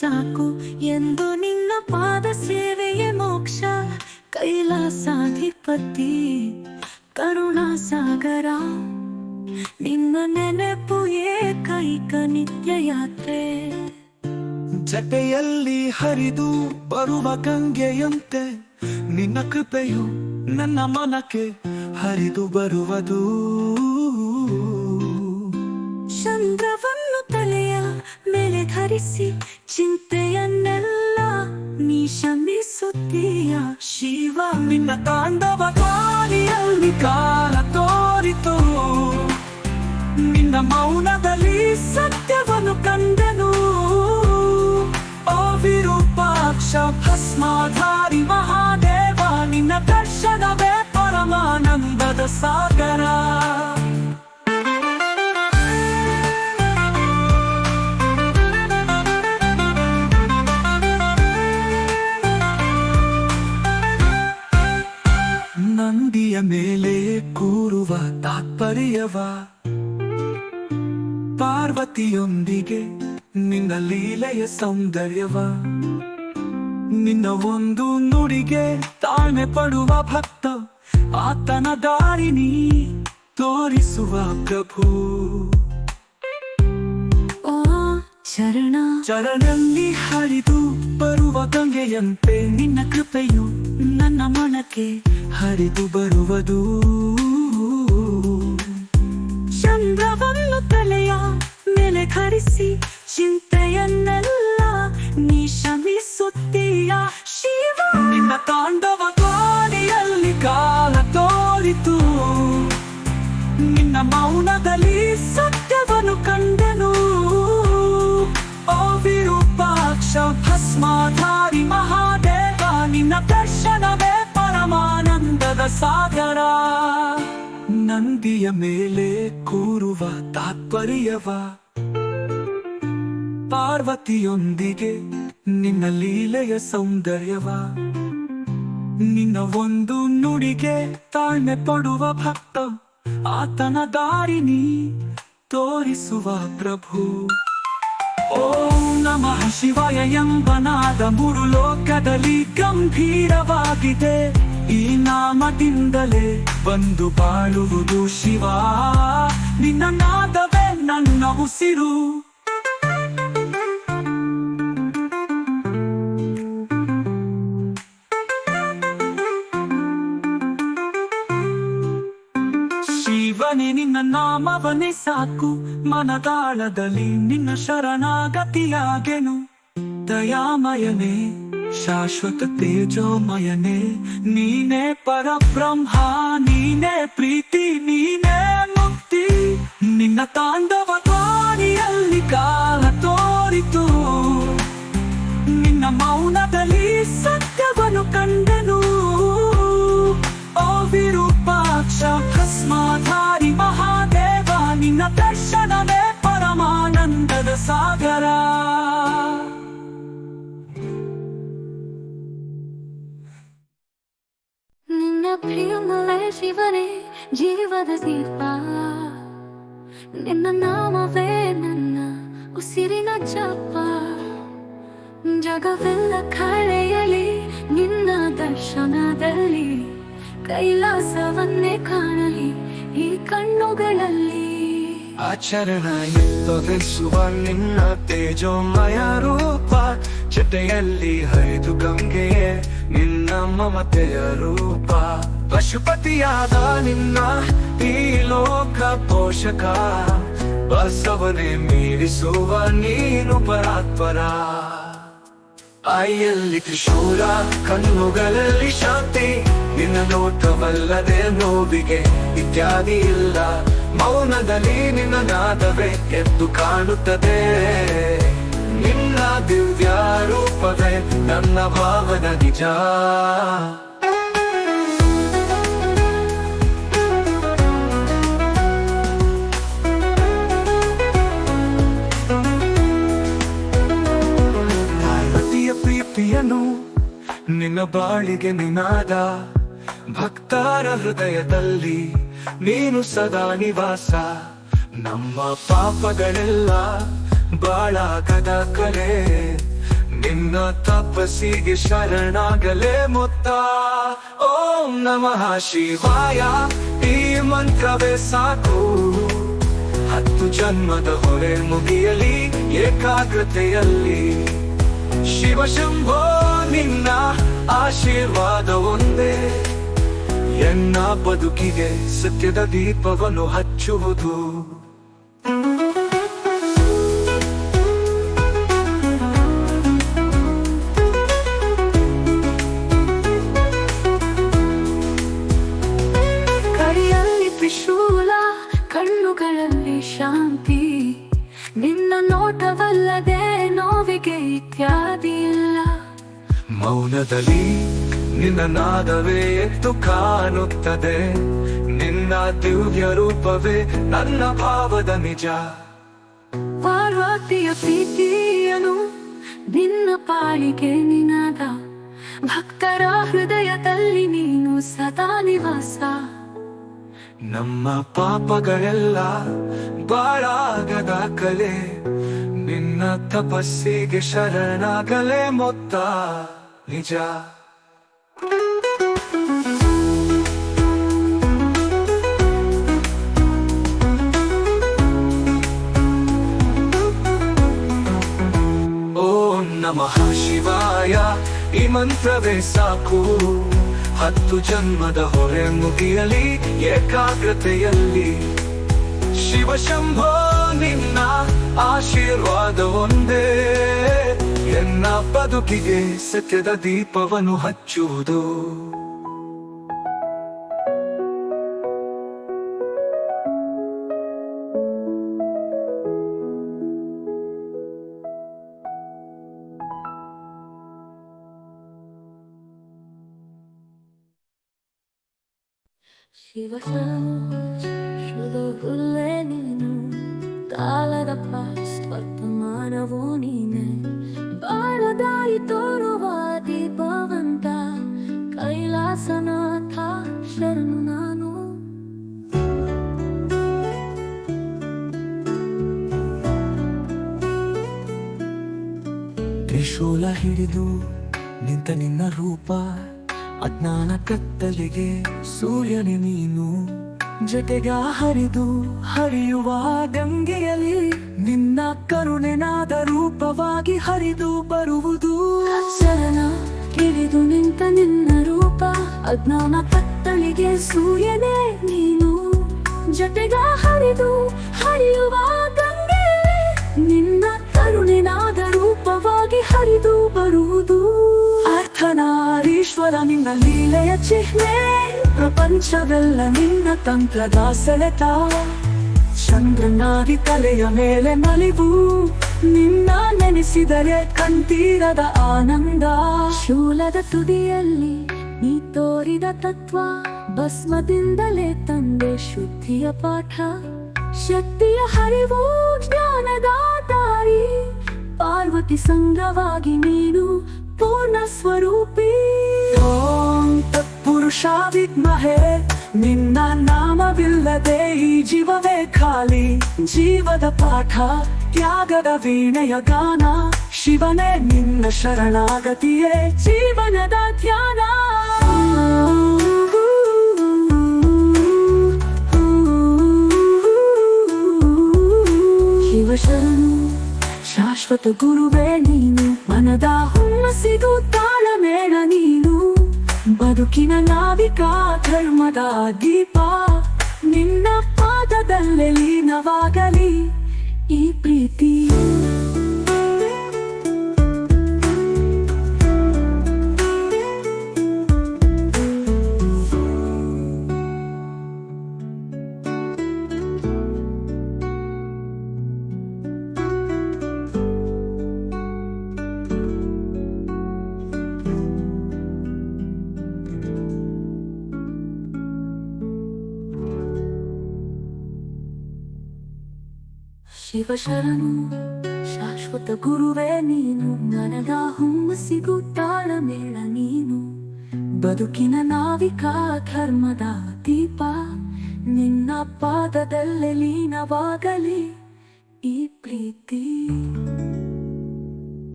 ಸಾಕು ಎಂದು ನಿನ್ನ ಪಾದ ಸೇವೆಯೇ ಮೋಕ್ಷ. ಕೈಲಾಸಾಧಿಪತಿ ಕರುಣಾ ಸಾಗರ, ನಿನ್ನ ನೆನಪು ಏಕೈಕ ನಿತ್ಯ ಯಾತ್ರೆ. ಜಟೆಯಲ್ಲಿ ಹರಿದು ಬರುವ ಗಂಗೆಯಂತೆ ನಿನ್ನ ಕೃಪೆಯು ನನ್ನ ಮನಕ್ಕೆ ಹರಿದು ಬರುವುದು. ಚಂದ್ರವನ್ನು ತಲೆಯ ಮೇಲೆ ಧರಿಸಿ ಚಿಂತೆಯನ್ನೆಲ್ಲ ನೀ ಶಮಿಸುತ್ತೀಯ ಶಿವ. ನಿನ್ನ ತಾಂಡವ ಗಾಳಿಯಲ್ಲಿ ಕಾಲ ತೋರಿತು, ನಿನ್ನ ಮೌನದಲ್ಲಿ ಸತ್ಯವನ್ನು ಕಂಡನು. ಓ ವಿರೂಪಾಕ್ಷ ಭಸ್ಮಾಧಾರಿ ಮಹಾದೇವ, ನಿನ್ನ ದರ್ಶನವೇ ಪರಮಾನಂದದ ಸಾಗರ. ನಂದಿಯ ಮೇಲೆ ಕೂರುವ ತಾತ್ಪರ್ಯವ, ಪಾರ್ವತಿಯೊಂದಿಗೆ ನಿನ್ನ ಲೀಲೆಯ ಸೌಂದರ್ಯವ. ನಿನ್ನ ಒಂದು ನುಡಿಗೆ ತಾಳ್ಮೆ ಪಡುವ ಭಕ್ತ, ಆತನ ದಾರಿನಿ ತೋರಿಸುವ ಪ್ರಭು. ಓ ಚರಣ ಚರಣಲ್ಲಿ ಹರಿದು ಬರುವ ಗಂಗೆಯಂತೆ ನಿನ್ನ ಕೃಪೆಯು ನನ್ನ ಮನಕ್ಕೆ ಹರಿದು ಬರುವುದು. ಚಂದ್ರವನ್ನು ತಲೆಯ ಮೇಲೆ ಧರಿಸಿ ಚಿಂತೆಯನ್ನೆಲ್ಲ ನೀ ಶಮಿಸುತ್ತೀಯ ಶಿವ. ನಿನ್ನ ತಾಂಡವ ಗಾಳಿಯಲ್ಲಿ ಕಾಲ ತೋರಿತು, ನಿನ್ನ ಮೌನದಲ್ಲಿ ಸತ್ಯವನ್ನು ಕಂಡನು. ಓ ವಿರೂಪಾಕ್ಷ ಭಸ್ಮಾಧಾರಿ ಮಹಾದೇವ, ನಿನ್ನ ದರ್ಶನವೇ ಪರಮಾನಂದದ ಸಾಗರ. ನಂದಿಯ ಮೇಲೆ ಕೂರುವ ತಾತ್ಪರ್ಯವ, ಪಾರ್ವತಿಯೊಂದಿಗೆ ನಿನ್ನ ಲೀಲೆಯ ಸೌಂದರ್ಯವ. ನಿನ್ನ ಒಂದು ನುಡಿಗೆ ತಾಳ್ಮೆ ಪಡುವ ಭಕ್ತ, ಆತನ ದಾರಿನಿ ತೋರಿಸುವ ಪ್ರಭು. ಓಂ ನಮಃ ಶಿವಾಯ ಎಂಬ ನಾದ ಮೂರು ಲೋಕದಲ್ಲಿ ಗಂಭೀರವಾಗಿದೆ. ಈ ನಾಮದಿಂದಲೇ ಬಂದು ಬಾಳುವುದು ಶಿವ. ನಿನ್ನ ನಾದವೇ ನನ್ನ ಉಸಿರು. ಶಿವನೇ ನಿನ್ನ ನಾಮವನೇ ಸಾಕು, ಮನದಾಳದಲ್ಲಿ ನಿನ್ನ ಶರಣಾಗತಿಯಾಗೆನು. ದಯಾಮಯನೇ ಶಾಶ್ವತ ತೇಜೋಮಯನೇ, ನೀನೇ ಪರಬ್ರಹ್ಮ, ನೀನೇ ಪ್ರೀತಿ, ನೀನೇ ಮುಕ್ತಿ. ನಿನ್ನ ತಾಂಡವ ಗಾಳಿಯಲ್ಲಿ ಕಾಲ ತೋರಿತು, ನಿನ್ನ ಮೌನದಲ್ಲಿ ಸತ್ಯವನ್ನು ಕಂಡನು. ಓ ವಿರೂಪಾಕ್ಷ ಭಸ್ಮಾಧಾರಿ ಮಹಾದೇವ, ನಿನ್ನ ದರ್ಶನವೇ ಪರಮಾನಂದದ ಸಾಗರ. ನಿನ್ನ ಪ್ರೇಮವೇ ಶಿವನೇ ಜೀವದ ದೀಪ, ನಿನ್ನ ನಾಮವೇ ನನ್ನ ಉಸಿರಿನ ಜಪ. ಜಗವೆಲ್ಲ ಕಳೆಯಲಿ ನಿನ್ನ ದರ್ಶನದಲ್ಲಿ, ಕೈಲಾಸವನ್ನೇ ಕಾಣಲಿ ಈ ಕಣ್ಣುಗಳಲ್ಲಿ. ಆಚರಣ ಎತ್ತೊರೆಸುವ ನಿನ್ನ ತೇಜೋಮಯ ರೂಪ, ಜೊತೆಯಲ್ಲಿ ಹರಿದು ಗಂಗೆಯೇ ನಿನ್ನ ಮಮತೆಯ ರೂಪ. ಪಶುಪತಿಯಾದ ನಿನ್ನ ಈ ಲೋಕ ಪೋಷಕ, ಬಸವನೇ ಮೀರಿಸುವ ನೀನು ಪರಾತ್ಪರ. ಆಯಲ್ಲಿ ತ್ರಿಶೂಲ ಕಣ್ಣುಗಳಲ್ಲಿ ಶಾಂತಿ, ನಿನ್ನ ನೋಟವಲ್ಲದೆ ನೋವಿಗೆ ಇತ್ಯಾದಿ ಇಲ್ಲ. ಮೌನದಲ್ಲಿ ನಿನ್ನ ನಾದವೇ ಎದ್ದು ಕಾಣುತ್ತದೆ. ನಿನ್ನ ದಿವ್ಯ ರೂಪವೇ ನನ್ನ ಭಾವನ ನಿಜ. ಪಾರ್ವತಿಯ ಪ್ರಿಯನು ನಿನ್ನ ಬಾಳಿಗೆ ನಿನಾದ, ಭಕ್ತರ ಹೃದಯದಲ್ಲಿ ನೀನು ಸದಾ ನಿವಾಸ. ನಮ್ಮ ಪಾಪಗಳೆಲ್ಲ ಬಾಳಾಗದ ಕಲೆ, ನಿನ್ನ ತಪಸ್ಸಿಗೆ ಶರಣಾಗಲೇ ಮೊತ್ತ. ಓಂ ನಮಃ ಶಿವಾಯ ಈ ಮಂತ್ರವೇ ಸಾಕು. 10 ಜನ್ಮದ ಹೊರೆ ಮುಗಿಯಲಿ ಏಕಾಗ್ರತೆಯಲ್ಲಿ. ಶಿವಶಂಭೋ ನಿನ್ನ ಆಶೀರ್ವಾದ ಒಂದೇ ಎನ್ನ ಬದುಕಿಗೆ ಸತ್ಯದ ದೀಪವನ್ನು ಹಚ್ಚುವುದು. ಕೈಯಲ್ಲಿ ತ್ರಿಶೂಲ, ಕಣ್ಣುಗಳಲ್ಲಿ ಶಾಂತಿ, ನಿನ್ನ ನೋಟವಲ್ಲದೆ ನೋವಿಗೆ ಇತ್ಯಾದಿ ಇಲ್ಲ. ಮೌನದಲ್ಲಿ ನಿನ್ನ ನಾದವೇ ಎದ್ದು ಕಾಣುತ್ತದೆ. ನಿನ್ನ ದಿವ್ಯ ರೂಪವೇ ನನ್ನ ಭಾವದ ನಿಜ. ಪಾರ್ವತಿಯ ಪ್ರೀತಿಯನು ನಿನ್ನ ಪಾಲಿಗೆ ನಿನಾದ. ಭಕ್ತರ ಹೃದಯದಲ್ಲಿ ನೀನು ಸದಾ ನಿವಾಸ. ನಮ್ಮ ಪಾಪಗಳೆಲ್ಲ ಬಾಳಾಗದ ಕಲೆ. ನಿನ್ನ ತಪಸ್ಸಿಗೆ ಶರಣಾಗಲೇ ಮೊತ್ತ ನಿಜ. ಓಂ ನಮಃ ಶಿವಾಯ ಈ ಮಂತ್ರವೇ ಸಾಕು. 10 ಜನ್ಮದ ಹೊರೆ ಮುಗಿಯಲಿ ಏಕಾಗ್ರತೆಯಲ್ಲಿ. ಶಿವಶಂಭೋ ನಿನ್ನ ಆಶೀರ್ವಾದ ಒಂದೇ ಎನ್ನ ಬದುಕಿಗೆ ಸತ್ಯದ ದೀಪವನ್ನು ಹಚ್ಚುವುದು. ಶುದ್ಧಗುಲ್ಲೆ ನೀನು, ಕಾಲದ ವರ್ತಮಾನವೂ ನೀನೆ. ಬಾಳದಾರಿ ತೋರುವ ದೀಪವಂತ ಕೈಲಾಸನಾಥ ಶರಣು ನಾನು. ತ್ರಿಶೂಲ ಹಿಡಿದು ನಿಂತ ನಿನ್ನ ರೂಪ, ಅಜ್ಞಾನ ಕತ್ತಲಿಗೆ ಸೂರ್ಯನೇ ನೀನು. ಜೊತೆಗ ಹರಿದು ಹರಿಯುವ ಗಂಗೆಯಲ್ಲಿ ನಿನ್ನ ಕರುಣೆನಾದ ರೂಪವಾಗಿ ಹರಿದು ಬರುವುದು. ಶರಣ ಹಿಡಿದು ನಿಂತ ನಿನ್ನ ರೂಪ, ಅಜ್ಞಾನ ಕತ್ತಲಿಗೆ ಸೂರ್ಯನೇ ನೀನು. ಜೊತೆಗ ಹರಿದು ಹರಿಯುವ ಗಂಗೆಯಲ್ಲಿ ನಿನ್ನ ಕರುಣೆನಾದ ರೂಪವಾಗಿ ಹರಿದು ಬರುವುದು. ಅರ್ಥನಾರೀಶ್ವರ ನಿನ್ನ ಲೀಲೆಯ ಚಿಹ್ನೆ, ಪ್ರಪಂಚವೆಲ್ಲ ನಿನ್ನ ತಂತ್ರದ ಸೆಳೆತ. ಚಂದ್ರನಾದಿ ತಲೆಯ ಮೇಲೆ ನಲಿವು, ನಿನ್ನ ನೆನೆಸಿದರೆ ಕಂಠೀರದ ಆನಂದ. ಶೂಲದ ತುದಿಯಲ್ಲಿ ನೀ ತೋರಿದ ತತ್ವ, ಭಸ್ಮದಿಂದಲೇ ತಂದೆ ಶುದ್ಧಿಯ ಪಾಠ. ಶಕ್ತಿಯ ಹರಿವು ಜ್ಞಾನದ ದಾರಿ, ಪಾರ್ವತಿ ಸಂಗವಾಗಿ ನೀನು ಪೂರ್ಣ ಸ್ವರೂಪಿ. ಓಂ ತತ್ಪುರುಷ ವಿದ್ಮಹೇ ನಿನ್ನ ನಾಮವಿಲ್ಲದೆ ಈ ಜೀವವೇ ಖಾಲಿ. ಜೀವದ ಪಾಠ ತ್ಯಾಗದ ವೀಣೆಯ ಗಾನ, ಶಿವನೇ ನಿನ್ನ ಶರಣಾಗತಿಯೇ ಜೀವನದ ಧ್ಯಾನ. ಶಿವಶರಣು ಶಾಶ್ವತ ಗುರುವೇ ನೀನು, ಮನದ ಹುಮ್ಮಸಿಗೂ ತಾಳಮೇಳ ನೀನು. ಬದುಕಿನ ನಾವಿಕ ಧರ್ಮದ ದೀಪ, ನಿನ್ನ ಪಾದದಲ್ಲೇ ಲೀನವಾಗಲಿ ಈ ಪ್ರೀತಿ. ಶಿವಶರಣು ಶಾಶ್ವತ ಗುರುವೇ ನೀನು, ನನಗ ಹುಮ್ಮಸಿಗೂ ತಾಳಮೇಳ ನೀನು. ಬದುಕಿನ ನಾವಿಕ ಧರ್ಮದ ದೀಪ, ನಿನ್ನ ಪಾದದಲ್ಲೇ ಲೀನವಾಗಲಿ